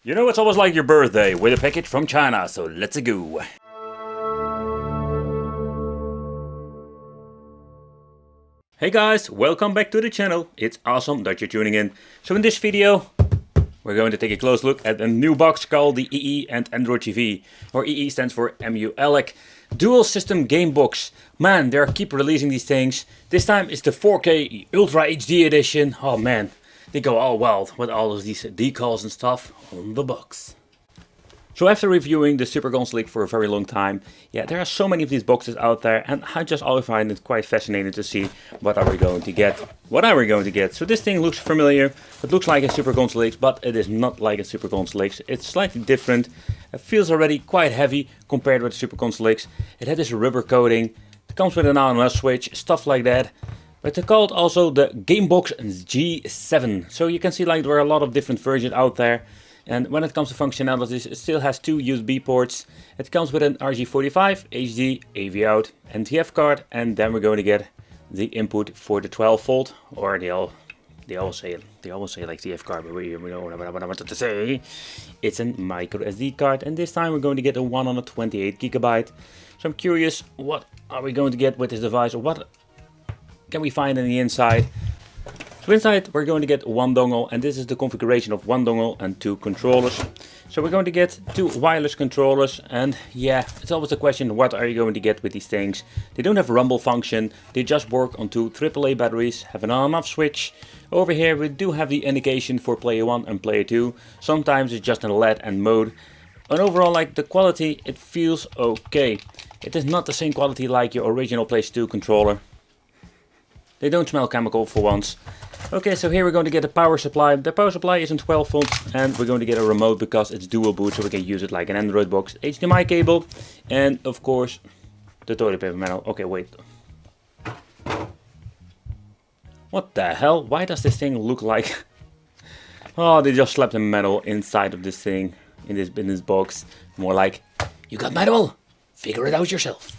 You know, it's almost like your birthday with a package from China, so let's go. Hey guys, welcome back to the channel. It's awesome that you're tuning in. So in this video, we're going to take a close look at a new box called the EE and Android TV, or EE stands for EMU-ELEC Dual System Game Box. Man, they keep releasing these things. This time it's the 4K Ultra HD edition. Oh man, they go all wild with all of these decals and stuff on the box. So after reviewing the Super Console League for a very long time, yeah, there are so many of these boxes out there, and I just always find it quite fascinating to see what are we going to get. So this thing looks familiar. It looks like a Super Console League, but it is not like a Super Console League. It's slightly different. It feels already quite heavy compared with the Super Console League. It had this rubber coating. It comes with an on-off switch, stuff like that. But they're called also the Gamebox G7. So you can see like there are a lot of different versions out there. And when it comes to functionalities, it still has two USB ports. It comes with an RJ45, HD, AV out, NTF card, and then we're going to get the input for the 12 volt, or they always say like TF card, but we know what I wanted to say. It's a micro SD card, and this time we're going to get a 128 gigabyte. So I'm curious, what are we going to get with this device, or what can we find in the inside? So inside we're going to get one dongle, and this is the configuration of one dongle and two controllers. So we're going to get two wireless controllers, and yeah, it's always a question, what are you going to get with these things? They don't have rumble function, they just work on two AAA batteries, have an on-off switch. Over here we do have the indication for player 1 and player 2. Sometimes it's just in LED and mode. And overall, like the quality, it feels okay. It is not the same quality like your original PlayStation 2 controller. They don't smell chemical for once. Okay, so here we're going to get a power supply. The power supply isn't 12 volts, and we're going to get a remote because it's dual boot, so we can use it like an Android box. HDMI cable, and of course the toilet paper manual. Okay, wait. What the hell? Why does this thing look like... Oh, they just slapped a manual inside of this thing, in this box. More like, you got manual? Figure it out yourself.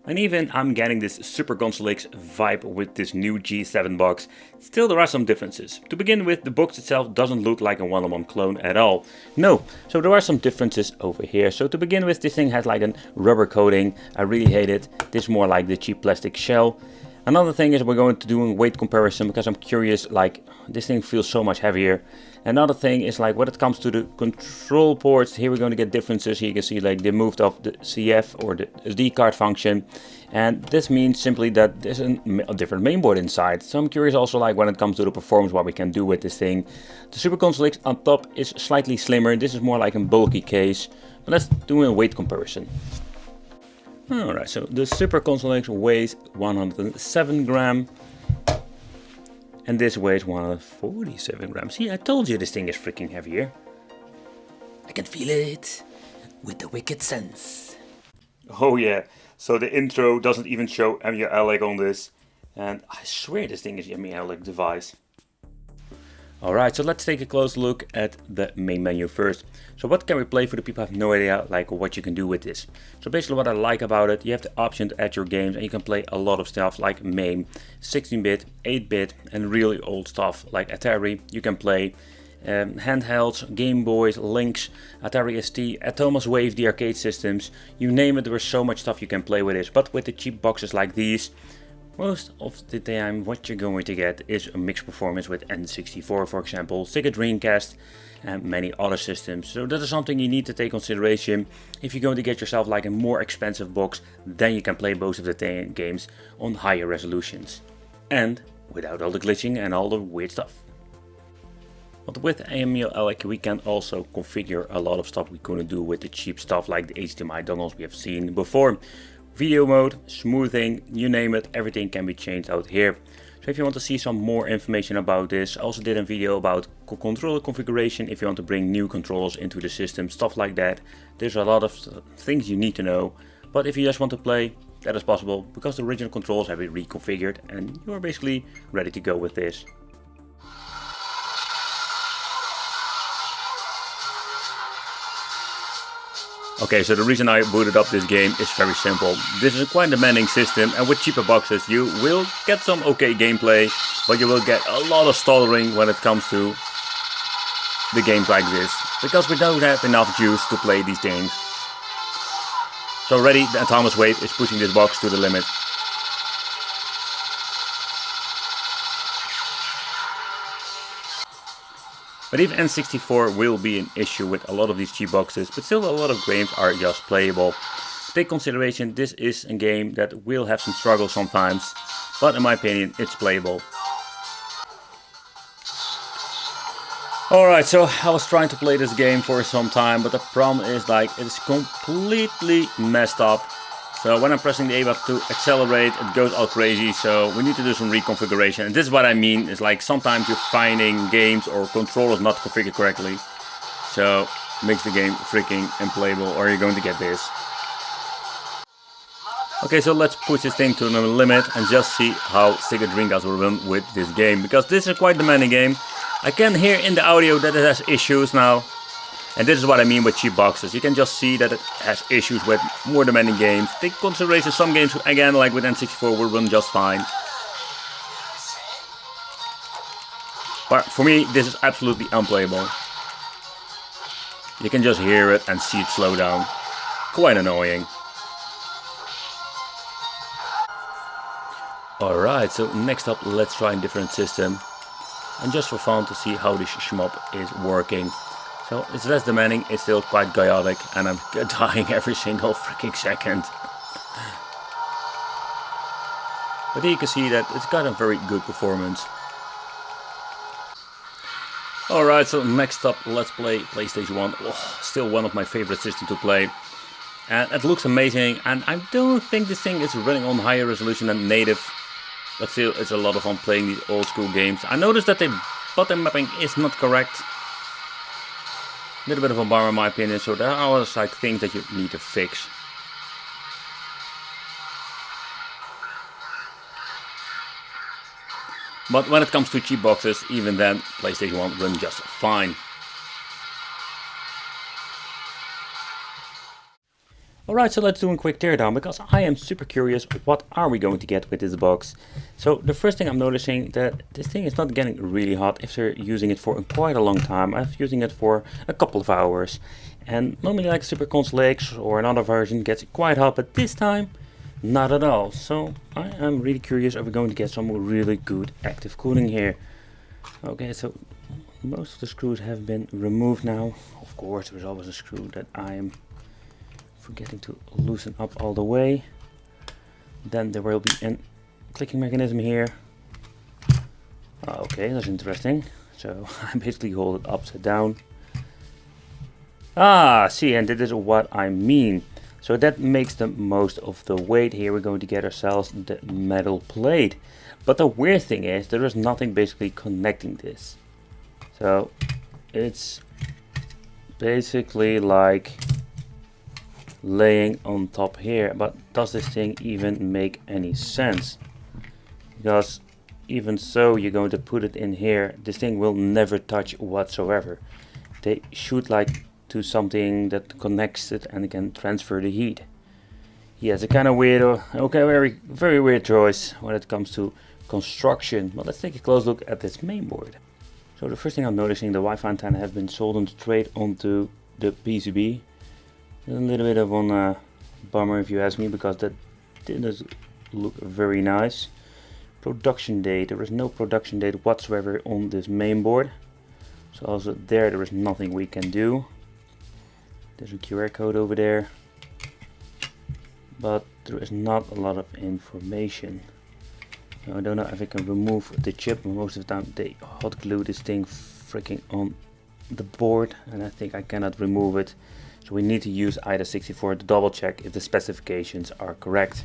And even I'm getting this Super Console League vibe with this new G7 box. Still, there are some differences. To begin with, the box itself doesn't look like a one-on-one clone at all. No, so there are some differences over here. So to begin with, this thing has like a rubber coating. I really hate it. This is more like the cheap plastic shell. Another thing is we're going to do a weight comparison because I'm curious, like this thing feels so much heavier. Another thing is like when it comes to the control ports, here we're going to get differences. Here you can see like they moved off the CF or the SD card function. And this means simply that there's a different mainboard inside. So I'm curious also like when it comes to the performance, what we can do with this thing. The Super Console League on top is slightly slimmer. This is more like a bulky case. But let's do a weight comparison. Alright, so the Super Console League weighs 107 grams. And this weighs 147 grams. See, I told you this thing is freaking heavier. I can feel it with the wicked sense. Oh yeah, so the intro doesn't even show EMU-ELEC on this. And I swear this thing is EMU-ELEC device. Alright, so let's take a close look at the main menu first. So what can we play for the people who have no idea like what you can do with this? So basically what I like about it, you have the option to add your games and you can play a lot of stuff like MAME, 16-bit, 8-bit and really old stuff like Atari. You can play Handhelds, Game Boys, Lynx, Atari ST, Atomus Wave, the arcade systems. You name it, there is so much stuff you can play with this. But with the cheap boxes like these, most of the time what you're going to get is a mixed performance with N64 for example, Sega Dreamcast and many other systems. So that is something you need to take consideration. If you're going to get yourself like a more expensive box, then you can play most of the games on higher resolutions. And without all the glitching and all the weird stuff. But with EMU-ELEC we can also configure a lot of stuff we couldn't do with the cheap stuff like the HDMI dongles we have seen before. Video mode, smoothing, you name it, everything can be changed out here. So if you want to see some more information about this, I also did a video about controller configuration if you want to bring new controllers into the system, stuff like that. There's a lot of things you need to know, but if you just want to play, that is possible because the original controls have been reconfigured and you are basically ready to go with this. Okay, so the reason I booted up this game is very simple. This is a quite demanding system, and with cheaper boxes you will get some okay gameplay, but you will get a lot of stuttering when it comes to the games like this, because we don't have enough juice to play these games. So already the Atomic Wave is pushing this box to the limit. But even N64 will be an issue with a lot of these cheap boxes, but still a lot of games are just playable. Take consideration, this is a game that will have some struggles sometimes, but in my opinion it's playable. Alright, so I was trying to play this game for some time, but the problem is like it's completely messed up. So when I'm pressing the A button to accelerate, it goes all crazy, so we need to do some reconfiguration. And this is what I mean, is like sometimes you're finding games or controllers not configured correctly. So makes the game freaking unplayable, or you're going to get this. Okay, so let's push this thing to the limit and just see how Sega Dreamcast will run with this game, because this is a quite demanding game. I can hear in the audio that it has issues now. And this is what I mean with cheap boxes. You can just see that it has issues with more demanding games. Take consideration some games, again, like with N64, will run just fine. But for me, this is absolutely unplayable. You can just hear it and see it slow down. Quite annoying. Alright, so next up, let's try a different system. And just for fun to see how this shmup is working. So it's less demanding, it's still quite chaotic, and I'm dying every single freaking second. But here you can see that it's got a very good performance. Alright, so next up let's play PlayStation 1. Oh, still one of my favorite systems to play. And it looks amazing, and I don't think this thing is running on higher resolution than native. But still, it's a lot of fun playing these old school games. I noticed that the button mapping is not correct. A little bit of a bummer in my opinion, so there are like things that you need to fix. But when it comes to cheap boxes, even then, PlayStation 1 runs just fine. Alright, so let's do a quick teardown, because I am super curious what are we going to get with this box. So the first thing I'm noticing that this thing is not getting really hot if you're using it for quite a long time. I'm using it for a couple of hours. And normally like Super Console X or another version gets quite hot, but this time not at all. So I am really curious if we're going to get some really good active cooling here. Okay, so most of the screws have been removed now. Of course, there's always a screw that I am forgetting to loosen up all the way. Then there will be a clicking mechanism here. Okay, that's interesting. So I basically hold it upside down. See, and this is what I mean. So that makes the most of the weight here. We're going to get ourselves the metal plate. But the weird thing is there is nothing basically connecting this. So it's basically like laying on top here, but does this thing even make any sense? Because even so, you're going to put it in here, this thing will never touch whatsoever. They should like do something that connects it and can transfer the heat. Yeah, it's a kind of weird, okay, very weird choice when it comes to construction. But let's take a close look at this mainboard. So the first thing I'm noticing, the Wi-Fi antenna has been soldered straight onto the PCB. A little bit of a bummer if you ask me, because that didn't look very nice. Production date, there is no production date whatsoever on this mainboard. So also there is nothing we can do. There's a QR code over there, but there is not a lot of information. Now, I don't know if I can remove the chip. Most of the time they hot glue this thing freaking on the board, and I think I cannot remove it. So we need to use IDA64 to double check if the specifications are correct.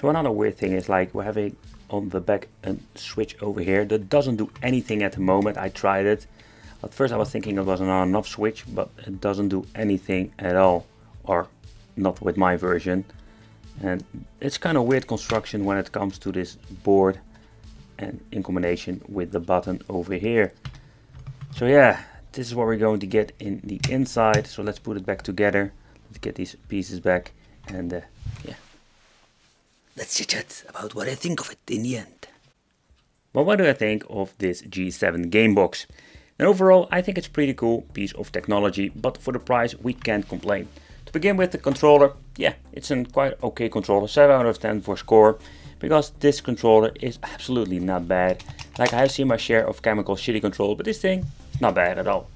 So another weird thing is like we're having on the back a switch over here that doesn't do anything at the moment. I tried it. At first I was thinking it was an on-off switch, but it doesn't do anything at all, or not with my version. And it's kind of weird construction when it comes to this board and in combination with the button over here. So yeah, this is what we're going to get in the inside. So let's put it back together. Let's get these pieces back, and yeah, let's chit-chat about what I think of it in the end. Well, what do I think of this G7 game box? And overall, I think it's a pretty cool piece of technology, but for the price, we can't complain. To begin with, the controller, yeah, it's a quite okay controller, 7 out of 10 for score, because this controller is absolutely not bad. Like, I have seen my share of chemical shitty control, but this thing, not bad at all.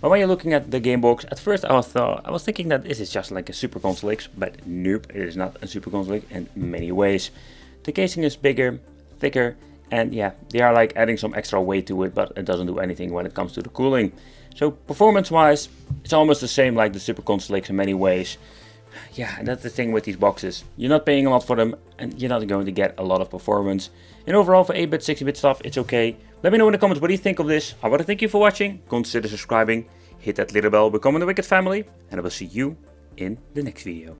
But when you're looking at the game box, at first I was thinking that this is just like a Super Console X, but nope, it is not a Super Console X in many ways. The casing is bigger, thicker, and yeah, they are like adding some extra weight to it, but it doesn't do anything when it comes to the cooling. So performance wise, it's almost the same like the Super Console X in many ways. Yeah, and that's the thing with these boxes. You're not paying a lot for them, and you're not going to get a lot of performance. And overall, for 8-bit, 16-bit stuff, it's okay. Let me know in the comments what you think of this. I want to thank you for watching. Consider subscribing, hit that little bell, become the Wicked family, and I will see you in the next video.